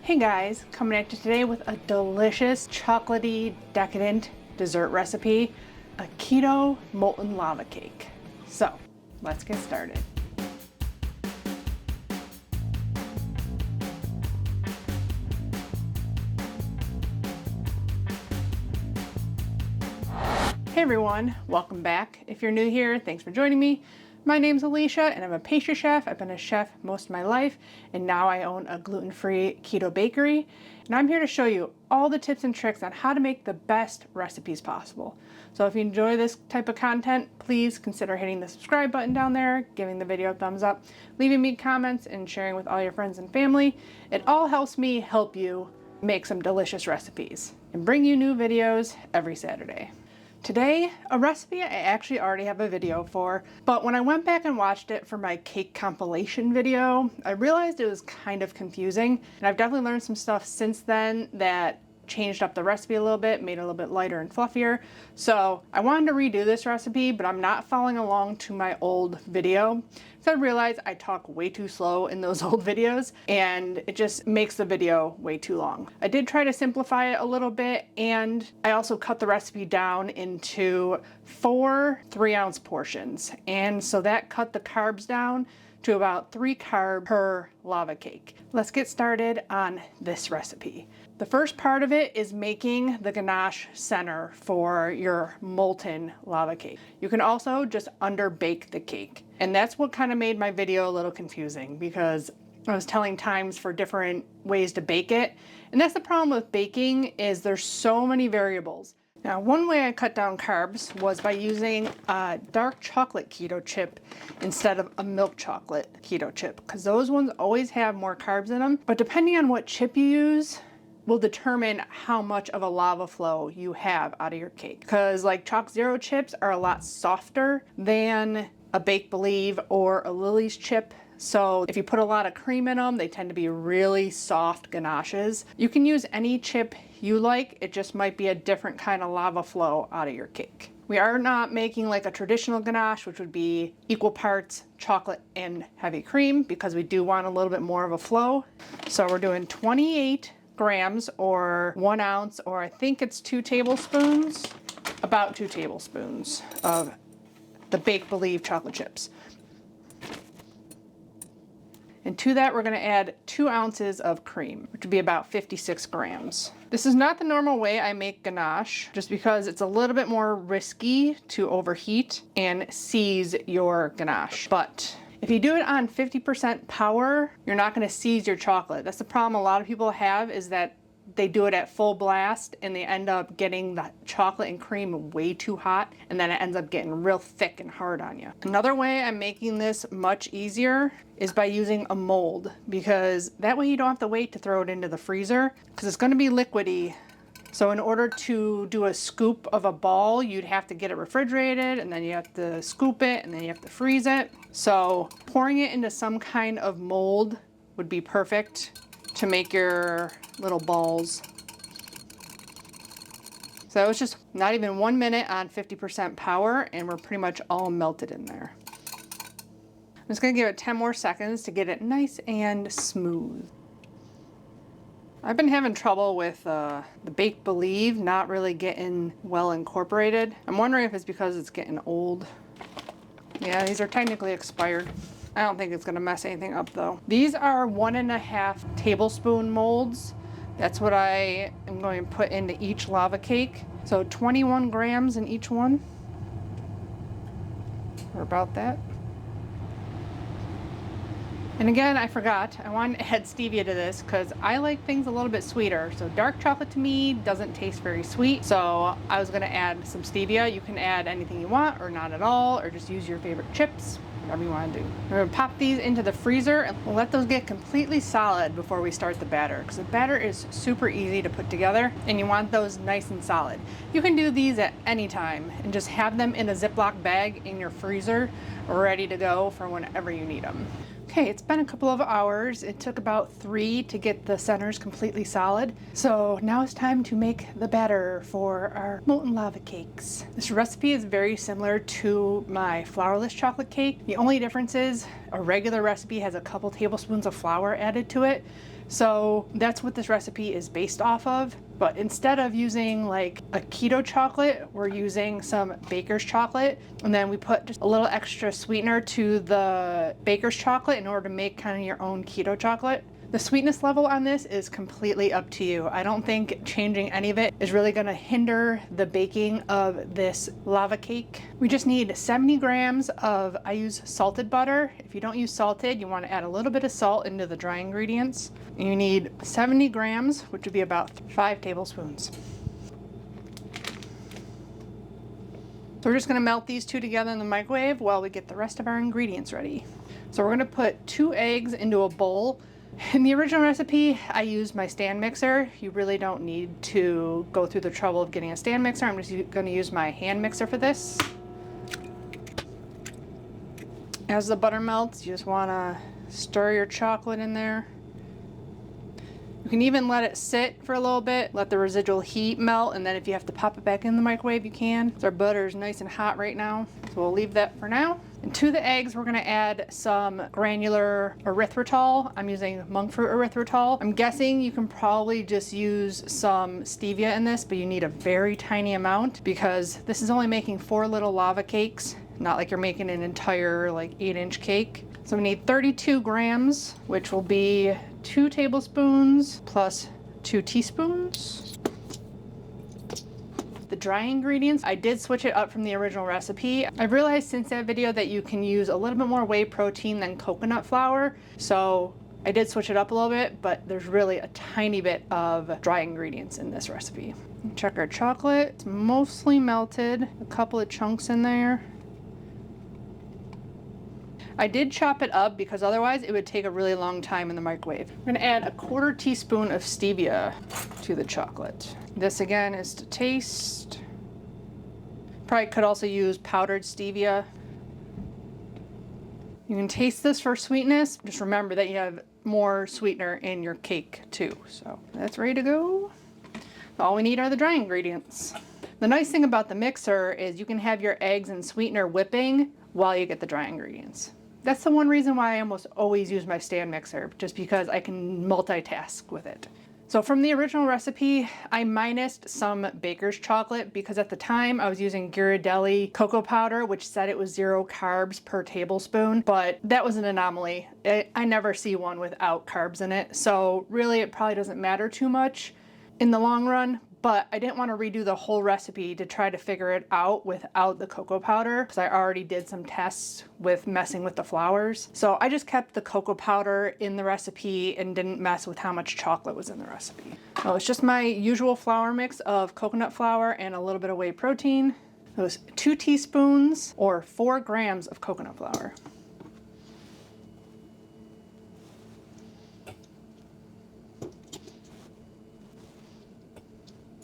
Hey guys, coming at you today with a delicious chocolatey decadent dessert recipe, a keto molten lava cake. So let's get started. Hey everyone, welcome back. If you're new here, thanks for joining me. My name's Alycia and I'm a pastry chef. I've been a chef most of my life and now I own a gluten-free keto bakery. And I'm here to show you all the tips and tricks on how to make the best recipes possible. So if you enjoy this type of content, please consider hitting the subscribe button down there, giving the video a thumbs up, leaving me comments and sharing with all your friends and family. It all helps me help you make some delicious recipes and bring you new videos every Saturday. Today, a recipe I actually already have a video for, but when I went back and watched it for my cake compilation video, I realized it was kind of confusing, and I've definitely learned some stuff since then that changed up the recipe a little bit, made it a little bit lighter and fluffier. So I wanted to redo this recipe, but I'm not following along to my old video. So I realized I talk way too slow in those old videos and it just makes the video way too long. I did try to simplify it a little bit, and I also cut the recipe down into 4 3-ounce portions. And so that cut the carbs down to about 3 carbs per lava cake. Let's get started on this recipe. The first part of it is making the Ganache Center for your molten lava cake. You can also just underbake the cake. And that's what kind of made my video a little confusing, because I was telling times for different ways to bake it. And that's the problem with baking, is there's so many variables. Now, one way I cut down carbs was by using a dark chocolate keto chip instead of a milk chocolate keto chip, because those ones always have more carbs in them. But depending on what chip you use will determine how much of a lava flow you have out of your cake. Because like Chalk Zero chips are a lot softer than a Bake Believe or a Lily's chip. So if you put a lot of cream in them, they tend to be really soft ganaches. You can use any chip you like, it just might be a different kind of lava flow out of your cake. We are not making like a traditional ganache, which would be equal parts chocolate and heavy cream, because we do want a little bit more of a flow. So we're doing 28 grams or 1 ounce, or I think it's 2 tablespoons, about 2 tablespoons of the Bake Believe chocolate chips. And to that, we're gonna add 2 ounces of cream, which would be about 56 grams. This is not the normal way I make ganache, just because it's a little bit more risky to overheat and seize your ganache. But if you do it on 50% power, you're not gonna seize your chocolate. That's the problem a lot of people have, is that they do it at full blast and they end up getting the chocolate and cream way too hot, and then it ends up getting real thick and hard on you. Another way I'm making this much easier is by using a mold, because that way you don't have to wait to throw it into the freezer, because it's gonna be liquidy. So in order to do a scoop of a ball, you'd have to get it refrigerated, and then you have to scoop it, and then you have to freeze it. So pouring it into some kind of mold would be perfect to make your little balls. So it's just not even 1 minute on 50% power, and we're pretty much all melted in there. I'm just gonna give it 10 more seconds to get it nice and smooth. I've been having trouble with the Bake Believe not really getting well incorporated. I'm wondering if it's because it's getting old. Yeah, these are technically expired. I don't think it's gonna mess anything up though. These are 1.5 tablespoon molds. That's what I am going to put into each lava cake. So 21 grams in each one, or about that. And again, I forgot, I wanted to add stevia to this because I like things a little bit sweeter. So dark chocolate to me doesn't taste very sweet. So I was gonna add some stevia. You can add anything you want or not at all, or just use your favorite chips, whatever you wanna do. We're gonna pop these into the freezer and we'll let those get completely solid before we start the batter, because the batter is super easy to put together and you want those nice and solid. You can do these at any time and just have them in a Ziploc bag in your freezer, ready to go for whenever you need them. Okay, it's been a couple of hours. It took about 3 to get the centers completely solid. So now it's time to make the batter for our molten lava cakes. This recipe is very similar to my flourless chocolate cake. The only difference is a regular recipe has a couple tablespoons of flour added to it. So that's what this recipe is based off of. But instead of using like a keto chocolate, we're using some baker's chocolate. And then we put just a little extra sweetener to the baker's chocolate in order to make kind of your own keto chocolate. The sweetness level on this is completely up to you. I don't think changing any of it is really gonna hinder the baking of this lava cake. We just need 70 grams of, I use salted butter. If you don't use salted, you wanna add a little bit of salt into the dry ingredients. And you need 70 grams, which would be about 5 tablespoons. So we're just gonna melt these two together in the microwave while we get the rest of our ingredients ready. So we're gonna put 2 eggs into a bowl. In the original recipe, I used my stand mixer. You really don't need to go through the trouble of getting a stand mixer. I'm just gonna use my hand mixer for this. As the butter melts, you just wanna stir your chocolate in there. You can even let it sit for a little bit, let the residual heat melt, and then if you have to pop it back in the microwave, you can. So our butter is nice and hot right now, so we'll leave that for now. And to the eggs, we're gonna add some granular erythritol. I'm using monk fruit erythritol. I'm guessing you can probably just use some stevia in this, but you need a very tiny amount because this is only making 4 little lava cakes, not like you're making an entire like 8-inch cake. So we need 32 grams, which will be 2 tablespoons plus 2 teaspoons. The dry ingredients, I did switch it up from the original recipe. I've realized since that video that you can use a little bit more whey protein than coconut flour. So I did switch it up a little bit, but there's really a tiny bit of dry ingredients in this recipe. Check our chocolate, it's mostly melted, a couple of chunks in there. I did chop it up because otherwise it would take a really long time in the microwave. I'm gonna add a 1/4 teaspoon of stevia to the chocolate. This again is to taste. Probably could also use powdered stevia. You can taste this for sweetness. Just remember that you have more sweetener in your cake too. So that's ready to go. All we need are the dry ingredients. The nice thing about the mixer is you can have your eggs and sweetener whipping while you get the dry ingredients. That's the one reason why I almost always use my stand mixer, just because I can multitask with it. So from the original recipe, I minused some baker's chocolate because at the time I was using Ghirardelli cocoa powder, which said it was 0 carbs per tablespoon, but that was an anomaly. I never see one without carbs in it, so really it probably doesn't matter too much in the long run. But I didn't want to redo the whole recipe to try to figure it out without the cocoa powder because I already did some tests with messing with the flours. So I just kept the cocoa powder in the recipe and didn't mess with how much chocolate was in the recipe. So it's just my usual flour mix of coconut flour and a little bit of whey protein. Those 2 teaspoons or 4 grams of coconut flour.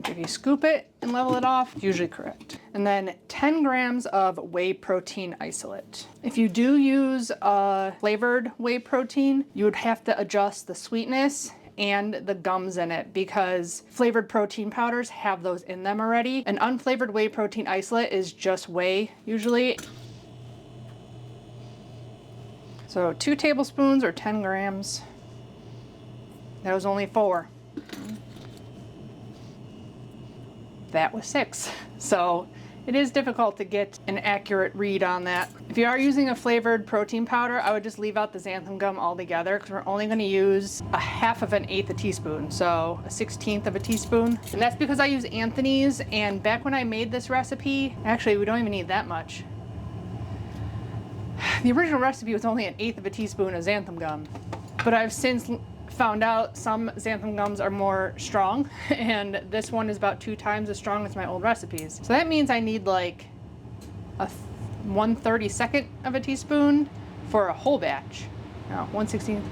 If you scoop it and level it off, it's usually correct. And then 10 grams of whey protein isolate. If you do use flavored whey protein, you would have to adjust the sweetness and the gums in it because flavored protein powders have those in them already. An unflavored whey protein isolate is just whey usually. So 2 tablespoons or 10 grams. That was only 4. That was 6. So it is difficult to get an accurate read on that. If you are using a flavored protein powder, I would just leave out the xanthan gum altogether because we're only going to use 1/2 of an 1/8 teaspoon, so a 1/16 of a teaspoon. And that's because I use Anthony's, and back when I made this recipe, actually we don't even need that much. The original recipe was only 1/8 of a teaspoon of xanthan gum, but I've since found out some xanthan gums are more strong, and this one is about 2 times as strong as my old recipes. So that means I need like a 1/32 of a teaspoon for a whole batch. No, 1/16,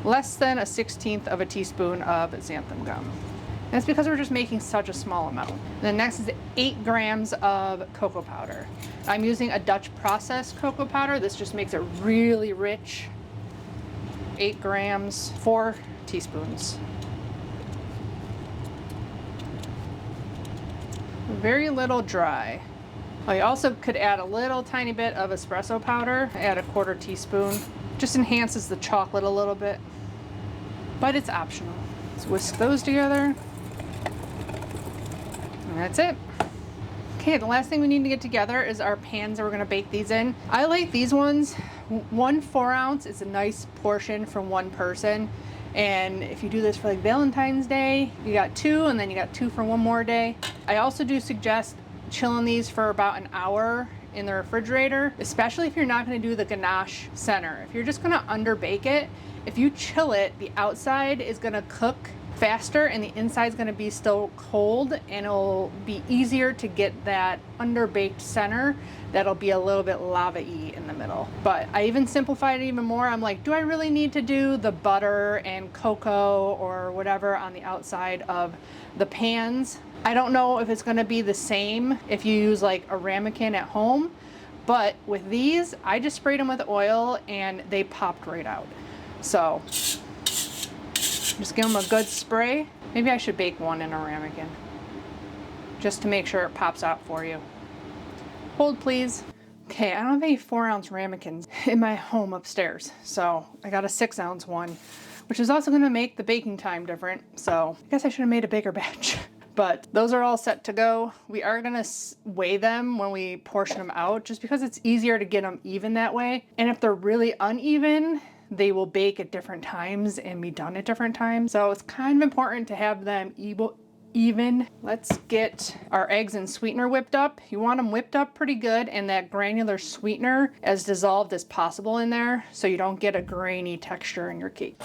less than a 1/16 of a teaspoon of xanthan gum. And that's because we're just making such a small amount. And then next is 8 grams of cocoa powder. I'm using a Dutch processed cocoa powder. This just makes it really rich. 8 grams, 4 teaspoons. Very little dry. Oh, you also could add a little tiny bit of espresso powder. Add a 1/4 teaspoon. Just enhances the chocolate a little bit. but it's optional. Let's whisk those together. And that's it. Okay, the last thing we need to get together is our pans that we're gonna bake these in. I like these ones. 1 4-ounce is a nice portion for one person. And if you do this for like Valentine's Day, you got 2, and then you got 2 for one more day. I also do suggest chilling these for about an hour in the refrigerator, especially if you're not gonna do the Ganache Center. If you're just gonna underbake it, if you chill it, the outside is gonna cook faster and the inside is going to be still cold, and it'll be easier to get that underbaked center that'll be a little bit lava-y in the middle. But I even simplified it even more. I'm like, do I really need to do the butter and cocoa or whatever on the outside of the pans? I don't know if it's going to be the same if you use like a ramekin at home, but with these I just sprayed them with oil and they popped right out. So just give them a good spray. Maybe I should bake one in a ramekin just to make sure it pops out for you. Hold please. Okay, I don't have any 4-ounce ramekins in my home upstairs, so I got a 6-ounce one, which is also gonna make the baking time different. So I guess I should have made a bigger batch. But those are all set to go. We are gonna weigh them when we portion them out, just because it's easier to get them even that way. And if they're really uneven, they will bake at different times and be done at different times. So it's kind of important to have them even. Let's get our eggs and sweetener whipped up. You want them whipped up pretty good and that granular sweetener as dissolved as possible in there so you don't get a grainy texture in your cake.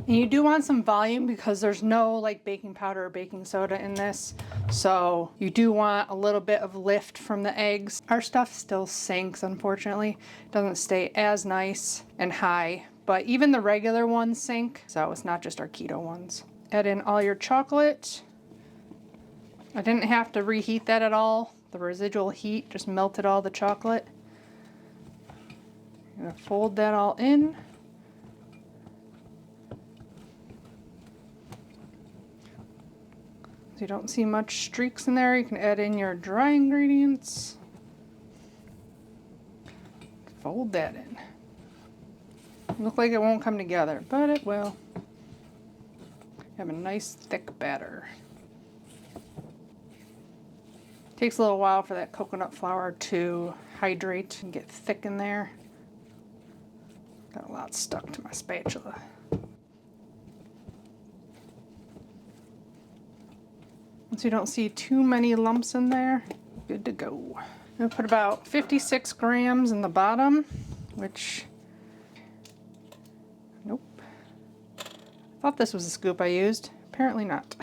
And you do want some volume because there's no like baking powder or baking soda in this. So you do want a little bit of lift from the eggs. Our stuff still sinks, unfortunately. It doesn't stay as nice and high, but even the regular ones sink. So it's not just our keto ones. Add in all your chocolate. I didn't have to reheat that at all. The residual heat just melted all the chocolate. I'm gonna fold that all in. You don't see much streaks in there, you can add in your dry ingredients. Fold that in. Look like it won't come together, but it will. Have a nice thick batter. Takes a little while for that coconut flour to hydrate and get thick in there. Got a lot stuck to my spatula. So you don't see too many lumps in there, good to go. I'm gonna put about 56 grams in the bottom, which, nope. I thought this was the scoop I used, apparently not.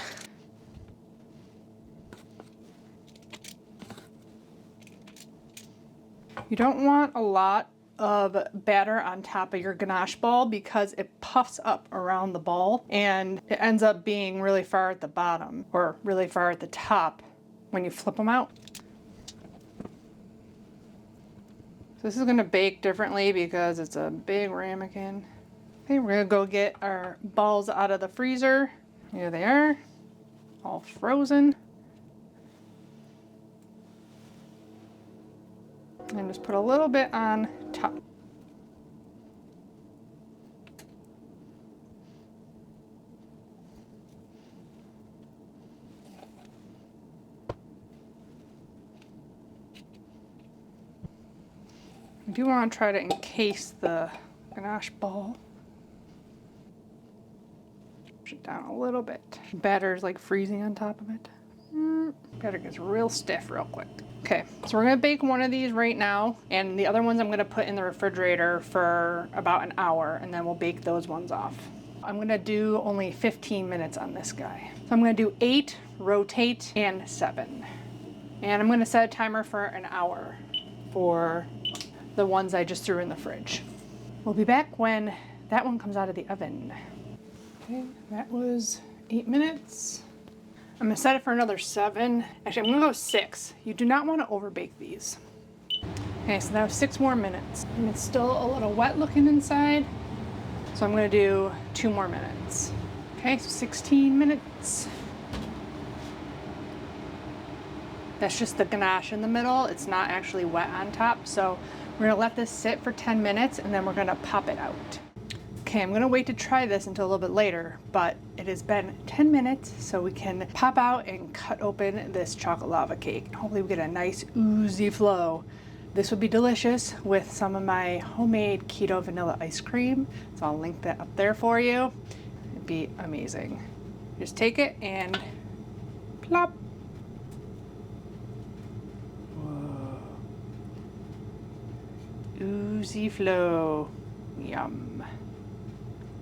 You don't want a lot of batter on top of your ganache ball because it puffs up around the ball and it ends up being really far at the bottom or really far at the top when you flip them out. So this is going to bake differently because it's a big ramekin. Okay, we're going to go get our balls out of the freezer. Here they are, all frozen. And just put a little bit on top. I do want to try to encase the ganache ball. Push it down a little bit. Batter's like freezing on top of it. Batter gets real stiff real quick. Okay, so we're gonna bake one of these right now, and the other ones I'm gonna put in the refrigerator for about an hour, and then we'll bake those ones off. I'm gonna do only 15 minutes on this guy. So I'm gonna do 8, rotate, and 7. And I'm gonna set a timer for an hour for the ones I just threw in the fridge. We'll be back when that one comes out of the oven. Okay, that was 8 minutes. I'm gonna set it for another 7. Actually, I'm gonna go 6. You do not want to overbake these. Okay, so that was 6 more minutes. And it's still a little wet looking inside. So I'm gonna do 2 more minutes. Okay, so 16 minutes. That's just the ganache in the middle. It's not actually wet on top. So we're gonna let this sit for 10 minutes and then we're gonna pop it out. Okay, I'm gonna wait to try this until a little bit later, but it has been 10 minutes, so we can pop out and cut open this chocolate lava cake. Hopefully we get a nice oozy flow. This would be delicious with some of my homemade keto vanilla ice cream. So I'll link that up there for you. It'd be amazing. Just take it and plop. Whoa. Oozy flow. Yum.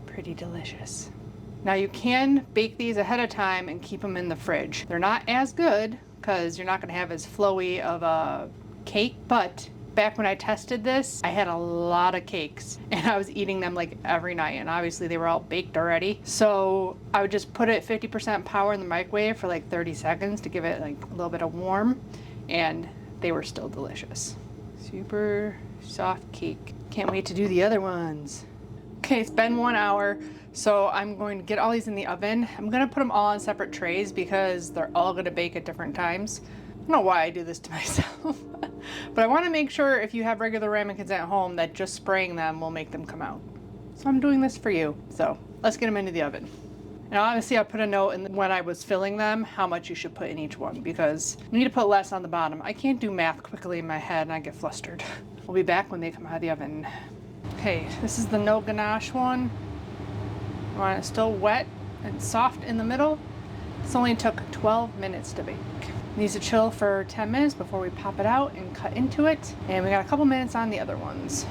Pretty delicious. Now you can bake these ahead of time and keep them in the fridge. They're not as good because you're not going to have as flowy of a cake, but back when I tested this, I had a lot of cakes and I was eating them like every night, and obviously they were all baked already. So I would just put it 50% power in the microwave for like 30 seconds to give it like a little bit of warm, and they were still delicious. Super soft cake. Can't wait to do the other ones. Okay, it's been 1 hour, so I'm going to get all these in the oven. I'm gonna put them all on separate trays because they're all gonna bake at different times. I don't know why I do this to myself, but I wanna make sure if you have regular ramekins at home that just spraying them will make them come out. So I'm doing this for you. So let's get them into the oven. And obviously I put a note in when I was filling them how much you should put in each one, because you need to put less on the bottom. I can't do math quickly in my head and I get flustered. We'll be back when they come out of the oven. Okay, this is the no ganache one. I want it still wet and soft in the middle. This only took 12 minutes to bake. It needs to chill for 10 minutes before we pop it out and cut into it. And we got a couple minutes on the other ones.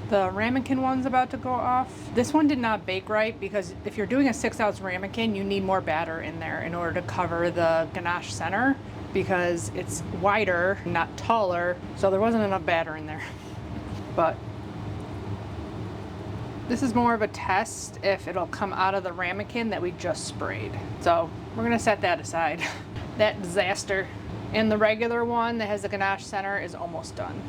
The ramekin one's about to go off. This one did not bake right because if you're doing a 6-ounce ramekin, you need more batter in there in order to cover the Ganache Center because it's wider, not taller. So there wasn't enough batter in there. But this is more of a test if it'll come out of the ramekin that we just sprayed. So we're gonna set that aside. That disaster. And the regular one that has the Ganache Center is almost done.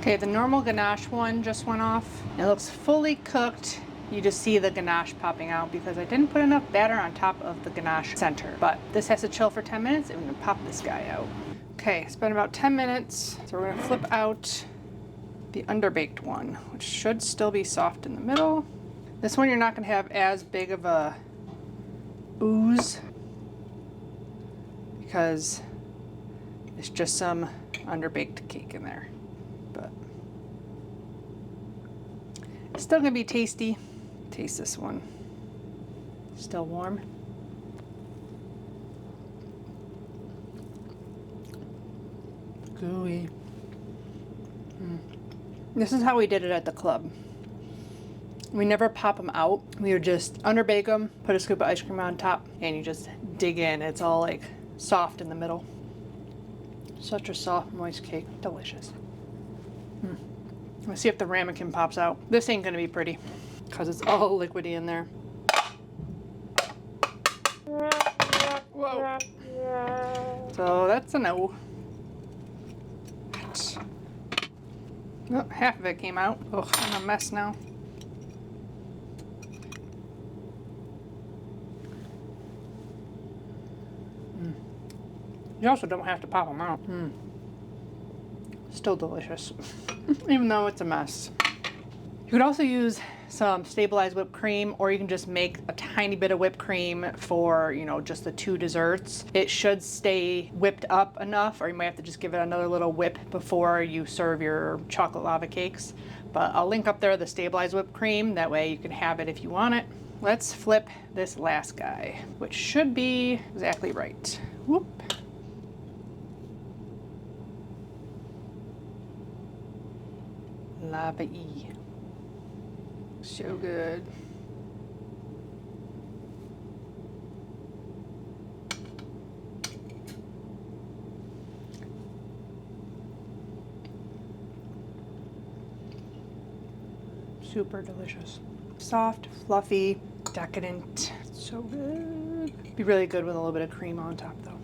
Okay, the normal ganache one just went off. It looks fully cooked. You just see the ganache popping out because I didn't put enough batter on top of the Ganache Center. But this has to chill for 10 minutes and we're gonna pop this guy out. Okay, it's been about 10 minutes. So we're gonna flip out the underbaked one, which should still be soft in the middle. This one you're not going to have as big of a ooze because it's just some underbaked cake in there, but it's still going to be tasty. Taste this one. Still warm. Gooey. This is how we did it at the club. We never pop them out. We would just underbake them, put a scoop of ice cream on top, and you just dig in. It's all like soft in the middle. Such a soft, moist cake. Delicious. Let's see if the ramekin pops out. This ain't gonna be pretty because it's all liquidy in there. Whoa. So that's a no. Oh, half of it came out. Ugh, I'm a mess now. You also don't have to pop them out. Still delicious, even though it's a mess. You could also use some stabilized whipped cream, or you can just make a tiny bit of whipped cream for, you know, just the 2 desserts. It should stay whipped up enough, or you might have to just give it another little whip before you serve your chocolate lava cakes. But I'll link up there the stabilized whipped cream. That way you can have it if you want it. Let's flip this last guy, which should be exactly right. Whoop. Lava-y. So good. Super delicious. Soft, fluffy, decadent. So good. Be really good with a little bit of cream on top though.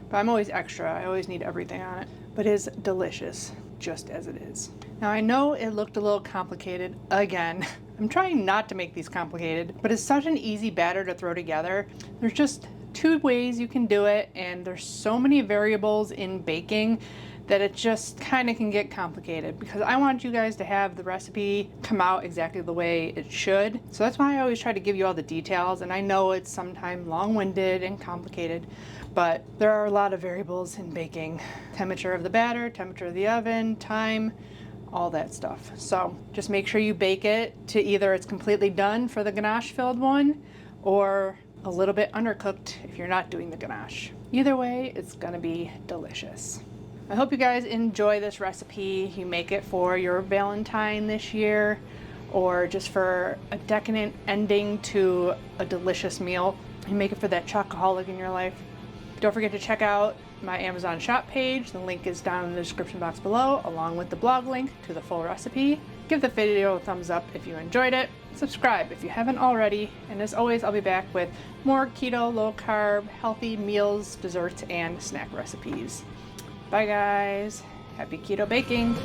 But I'm always extra. I always need everything on it. But it is delicious, just as it is. Now I know it looked a little complicated again. I'm trying not to make these complicated, but it's such an easy batter to throw together. There's just two ways you can do it, and there's so many variables in baking that it just kind of can get complicated, because I want you guys to have the recipe come out exactly the way it should. So that's why I always try to give you all the details, and I know it's sometimes long-winded and complicated, but there are a lot of variables in baking. Temperature of the batter, temperature of the oven, time, all that stuff. So just make sure you bake it to either it's completely done for the ganache filled one, or a little bit undercooked if you're not doing the ganache. Either way, it's gonna be delicious. I hope you guys enjoy this recipe. You make it for your Valentine this year, or just for a decadent ending to a delicious meal. You make it for that chocoholic in your life. Don't forget to check out my Amazon shop page. The link is down in the description box below, along with the blog link to the full recipe. Give the video a thumbs up if you enjoyed it. Subscribe if you haven't already. And as always, I'll be back with more keto, low carb, healthy meals, desserts, and snack recipes. Bye guys. Happy keto baking.